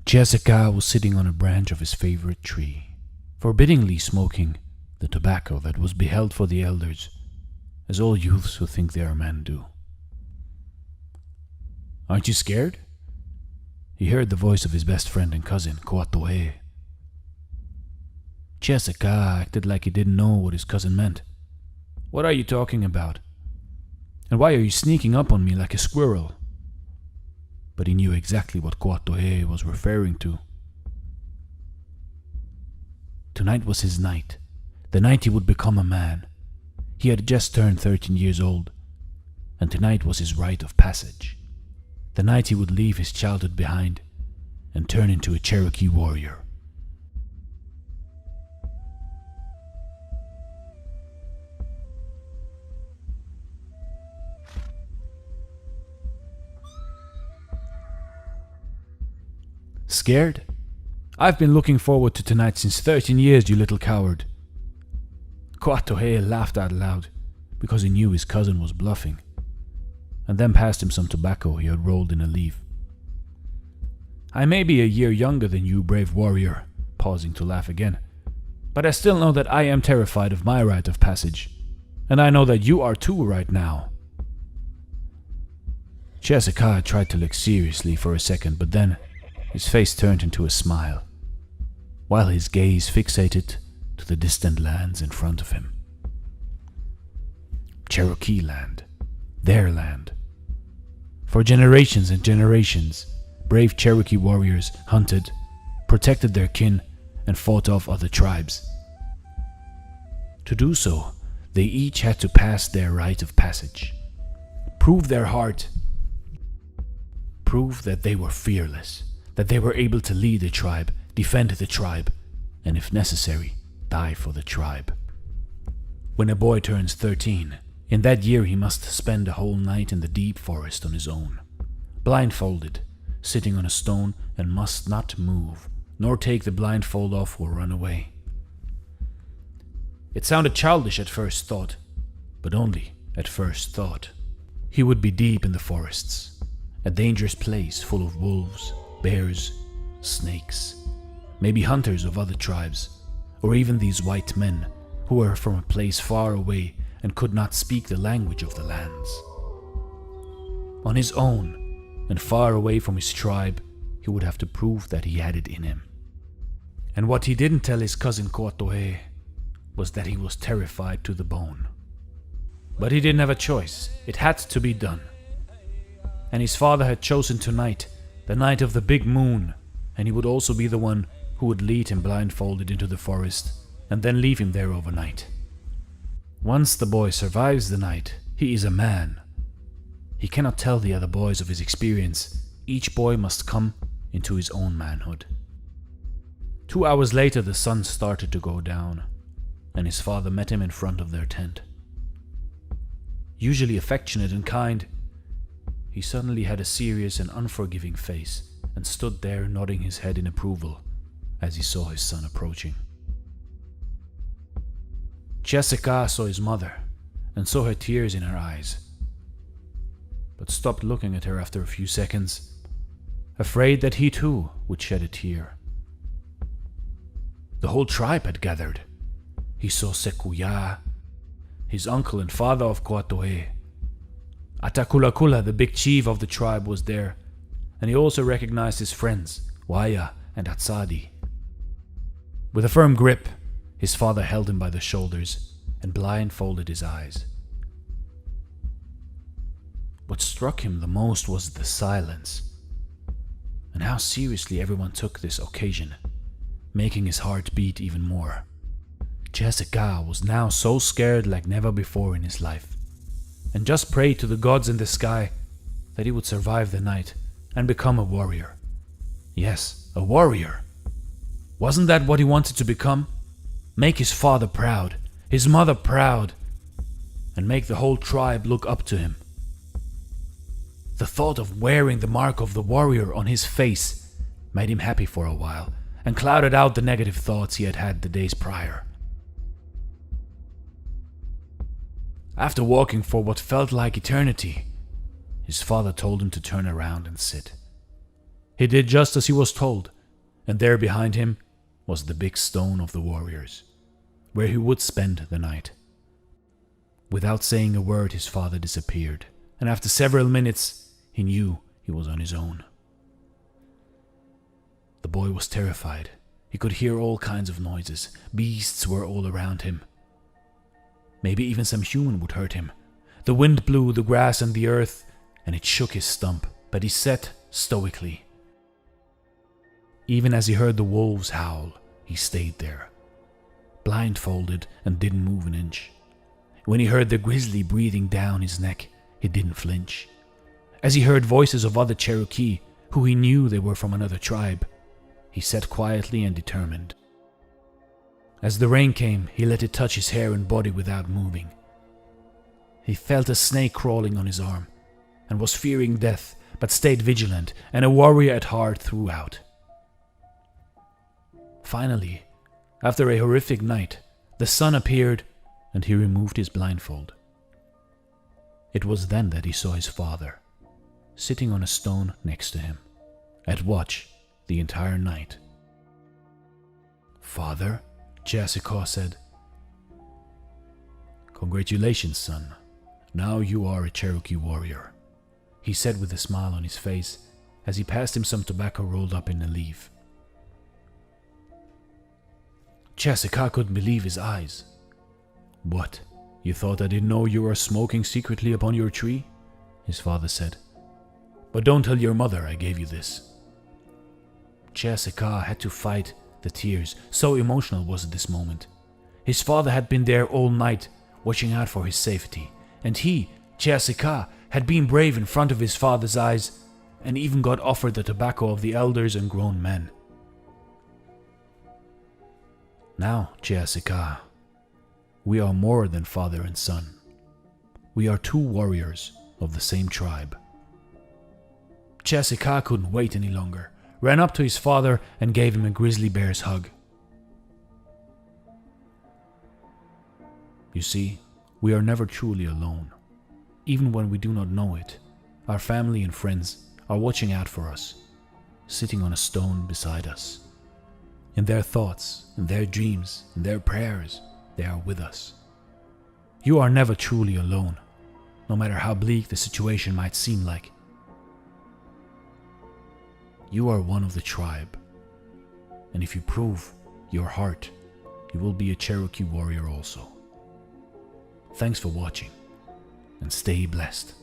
Jessica was sitting on a branch of his favorite tree, forbiddingly smoking the tobacco that was beheld for the elders, as all youths who think they are men do. "Aren't you scared?" He heard the voice of his best friend and cousin, Koatoe. Jessica acted like he didn't know what his cousin meant. "What are you talking about? And why are you sneaking up on me like a squirrel?" But he knew exactly what Koatoe was referring to. Tonight was his night, the night he would become a man. He had just turned 13 years old, and tonight was his rite of passage. The night he would leave his childhood behind and turn into a Cherokee warrior. Scared? I've been looking forward to tonight since 13 years, you little coward. Koatohe laughed out loud because he knew his cousin was bluffing, and then passed him some tobacco he had rolled in a leaf. "I may be a year younger than you, brave warrior," pausing to laugh again, "but I still know that I am terrified of my rite of passage, and I know that you are too right now." Jessica tried to look seriously for a second, but then his face turned into a smile, while his gaze fixated to the distant lands in front of him. Cherokee land, their land. For generations and generations, brave Cherokee warriors hunted, protected their kin, and fought off other tribes. To do so, they each had to pass their rite of passage, prove their heart, prove that they were fearless, that they were able to lead the tribe, defend the tribe, and if necessary, die for the tribe. When a boy turns 13, in that year he must spend a whole night in the deep forest on his own, blindfolded, sitting on a stone, and must not move, nor take the blindfold off or run away. It sounded childish at first thought, but only at first thought. He would be deep in the forests, a dangerous place full of wolves, bears, snakes, maybe hunters of other tribes, or even these white men who were from a place far away and could not speak the language of the lands. On his own, and far away from his tribe, he would have to prove that he had it in him. And what he didn't tell his cousin Koatohe was that he was terrified to the bone. But he didn't have a choice, it had to be done. And his father had chosen tonight, the night of the big moon, and he would also be the one who would lead him blindfolded into the forest and then leave him there overnight. Once the boy survives the night, he is a man. He cannot tell the other boys of his experience. Each boy must come into his own manhood. 2 hours later, the sun started to go down, and his father met him in front of their tent. Usually affectionate and kind, he suddenly had a serious and unforgiving face and stood there nodding his head in approval as he saw his son approaching. Jessica saw his mother and saw her tears in her eyes, but stopped looking at her after a few seconds, afraid that he too would shed a tear. The whole tribe had gathered. He saw Sekuya, his uncle and father of Koatoe. Atakulakula, the big chief of the tribe, was there, and he also recognized his friends, Waya and Atsadi. With a firm grip, his father held him by the shoulders and blindfolded his eyes. What struck him the most was the silence, and how seriously everyone took this occasion, making his heart beat even more. Jessica was now so scared like never before in his life, and just prayed to the gods in the sky that he would survive the night and become a warrior. Yes, a warrior. Wasn't that what he wanted to become? Make his father proud, his mother proud, and make the whole tribe look up to him. The thought of wearing the mark of the warrior on his face made him happy for a while and clouded out the negative thoughts he had had the days prior. After walking for what felt like eternity, his father told him to turn around and sit. He did just as he was told, and there behind him was the big stone of the warriors, where he would spend the night. Without saying a word, his father disappeared, and after several minutes, he knew he was on his own. The boy was terrified. He could hear all kinds of noises. Beasts were all around him. Maybe even some human would hurt him. The wind blew the grass and the earth, and it shook his stump, but he sat stoically. Even as he heard the wolves howl, he stayed there, blindfolded and didn't move an inch. When he heard the grizzly breathing down his neck, he didn't flinch. As he heard voices of other Cherokee, who he knew they were from another tribe, he sat quietly and determined. As the rain came, he let it touch his hair and body without moving. He felt a snake crawling on his arm, and was fearing death, but stayed vigilant and a warrior at heart throughout. Finally, after a horrific night, the sun appeared and he removed his blindfold. It was then that he saw his father, sitting on a stone next to him, at watch the entire night. "Father," Jessica said. "Congratulations, son. Now you are a Cherokee warrior," he said with a smile on his face as he passed him some tobacco rolled up in a leaf. Jessica couldn't believe his eyes. "What, you thought I didn't know you were smoking secretly upon your tree?" his father said. "But don't tell your mother I gave you this." Jessica had to fight the tears, so emotional was this moment. His father had been there all night, watching out for his safety, and he, Jessica, had been brave in front of his father's eyes, and even got offered the tobacco of the elders and grown men. Now, Jessica, we are more than father and son. We are two warriors of the same tribe. Jessica couldn't wait any longer, ran up to his father and gave him a grizzly bear's hug. You see, we are never truly alone. Even when we do not know it, our family and friends are watching out for us, sitting on a stone beside us. In their thoughts, in their dreams, in their prayers, they are with us. You are never truly alone, no matter how bleak the situation might seem like. You are one of the tribe, and if you prove your heart, you will be a Cherokee warrior also. Thanks for watching, and stay blessed.